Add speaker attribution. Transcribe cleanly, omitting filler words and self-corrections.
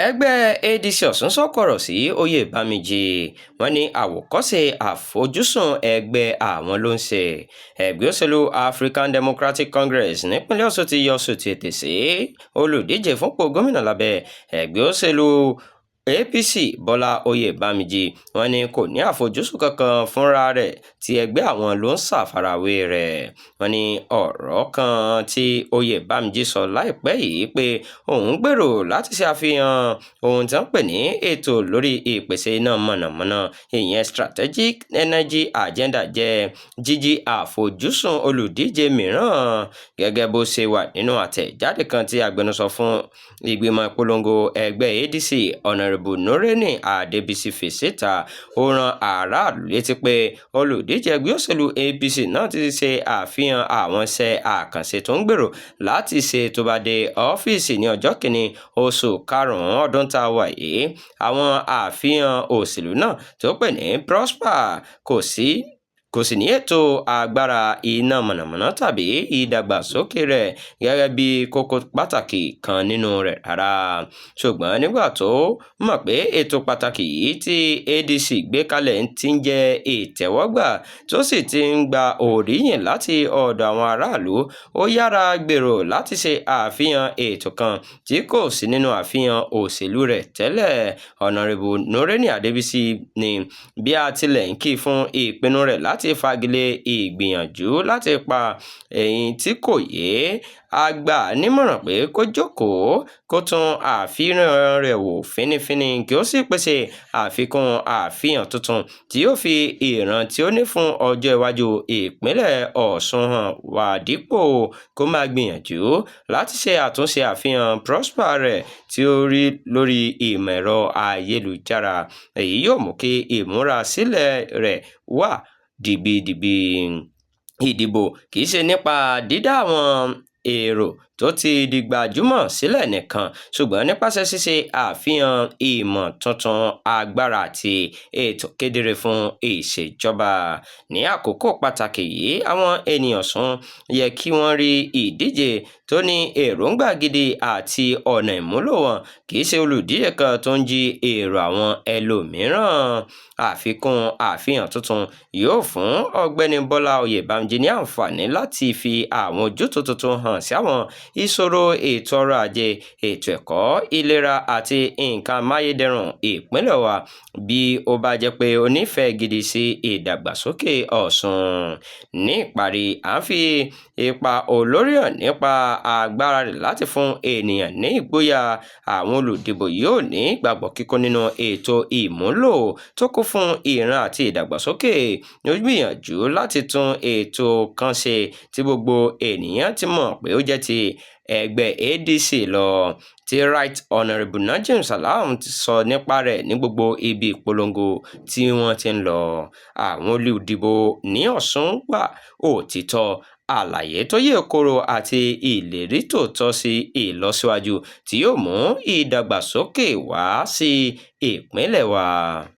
Speaker 1: ẹgbẹ́ ADC Ọ̀ṣun sọ̀kọ̀rọ̀ sí Oyèbámíjì. Wọ́n ní àwòkọ́ṣe àfojúsùn ẹgbẹ́ àwọn ló ń ṣe. Ẹgbẹ́ òṣèlú African Democratic Congress nípínlẹ̀ Ọ̀ṣun ti yọ Sùtìtì sí olùdíje fúnpò gómìnà lábẹ́ ẹgbẹ́ òṣèlú APC Bọ́lá Oyèbámíjì. Wọ́n ní kò ní àfojúsùn kankan fúnra rẹ̀ tí ẹgbẹ́ àwọn ló ń ṣàfarawé rẹ̀. Wọ́n ní ọ̀rọ̀ kan tí Oyèbámíjì sọ láìpẹ́ yìí pé òun gbèrò láti ṣe àfihàn ohun tí wọ́n pè ní ètò lórí ìpèsè iná mọ̀nàmọ́ná, ìyẹn Strategic Energy Agenda, jẹ́ jíjí àfojúsùn olùdíje mìíràn. Gẹ́gẹ́ bó ṣe wà nínú àtẹ̀jáde kan tí agbẹnusọ fún ìgbìmọ̀ ìpolongo ẹgbẹ́ ADC Honorable Nureni Adébísí fi síta, ó rán aráàlú létí pé olùdíje ẹgbẹ́ òṣèlú APC náà ti ṣe àfihàn àwọn iṣẹ́ àkànṣe tó ń gbèrò láti ṣe tó bá dé ọ́fíìsì ní ọjọ́ kìíní oṣù karùn-ún ọdún tá a wà yìí. Àwọn àfihàn òṣèlú náà tó pè ní Prosper kò sì ní ètò agbára iná mọ̀nàmọ́ná tàbí ìdàgbàsókè rẹ̀ gẹ́gẹ́ bí kókó pàtàkì kan nínú rẹ̀ rárá. Ṣùgbọ́n nígbà tó mọ̀ pé ètò pàtàkì yìí tí ADC gbé kalẹ̀ ti ń jẹ́ ìtẹ́wọ́gbà tó sì ti ń gba òríyìn láti ọ̀dọ̀ àwọn aráàlú, ó yára gbèrò láti ṣe àfihàn ètò kan tí kò sí nínú àfihàn òṣèlú rẹ̀ tẹ́lẹ̀. Honorable Nureni Adébísí ní bí a tilẹ̀ ń kí fún ìpinnu rẹ̀ láti fagilé ìgbìyànjú láti pa èyí tí kò yé, a gbà nímọ̀ràn pé kó jókòó kó tún àfihàn rẹ̀ wò fínífíní kí ó sì pèsè àfikún àfihàn tuntun tí yóò fi ìran tí ó ní fún ọjọ́ iwájú ìpínlẹ̀ Ọ̀ṣun hàn wá, dípò kó máa gbìyànjú láti ṣe àtúnṣe àfihàn Prosper rẹ̀ tí ó rí lórí ìmọ̀ ẹ̀rọ ayélujára. Èyí yóò mú kí ìmúrasílẹ̀ rẹ̀ wà dìgbìdìgbì. Ìdìbò kìí ṣe nípa dídá àwọn èrò tó ti di gbajúmọ̀ sílẹ̀ nìkan, ṣùgbọ́n nípasẹ̀ ṣíṣe àfihàn ìmọ̀ tuntun, agbára àti ètò kedere fún ìṣèjọba. Ní àkókò pàtàkì yìí, àwọn ènìyàn Ọ̀ṣun yẹ kí wọ́n rí ìdíje tó ní èròǹgbà gidi àti ọ̀nà ìmúlò wọn, kìí ṣe olùdíje kan tó ń jí èrò àwọn ẹlòmíràn. Àfikún àfihàn tuntun yóò fún ọ̀gbẹ́ni Bọ́lá Oyèbámíjì ní àǹfààní láti fi àwọn ojútùú tuntun hàn sí àwọn ìṣòro ètò ọrọ̀ ajé, ètò ẹ̀kọ́, ìlera àti nǹkan amáyédẹrùn ìpínlẹ̀ wa, bí ó bá jẹ́ pé ó nífẹ̀ẹ́ gidi sí ìdàgbàsókè Ọ̀ṣun. Ní ìparí, à ń fi ipa olórí hàn nípa agbára rẹ̀ láti fún ènìyàn ní ìgboyà. Àwọn olùdìbò yóò ní ìgbàgbọ́ kíkún nínú ètò ìmúlò tó kún fún ìran àti ìdàgbàsókè. Ó gbìyànjú láti tún ètò kan ṣe tí gbogbo ènìyàn ti mọ̀ pé ó jẹ́ ti ẹgbẹ́ ADC lọ, tí Right Honourable Najim Salam ti sọ nípa rẹ̀ ní gbogbo ibi ìpolongo tí wọ́n ti ń lọ. Àwọn olùdìbò ní Ọ̀ṣun wà òtítọ́, àlàyé tó yè kooro àti ìlérí tòótọ́ sí ìlọsíwájú tí yóò mú ìdàgbàsókè wá sí ìpínlẹ̀ wa.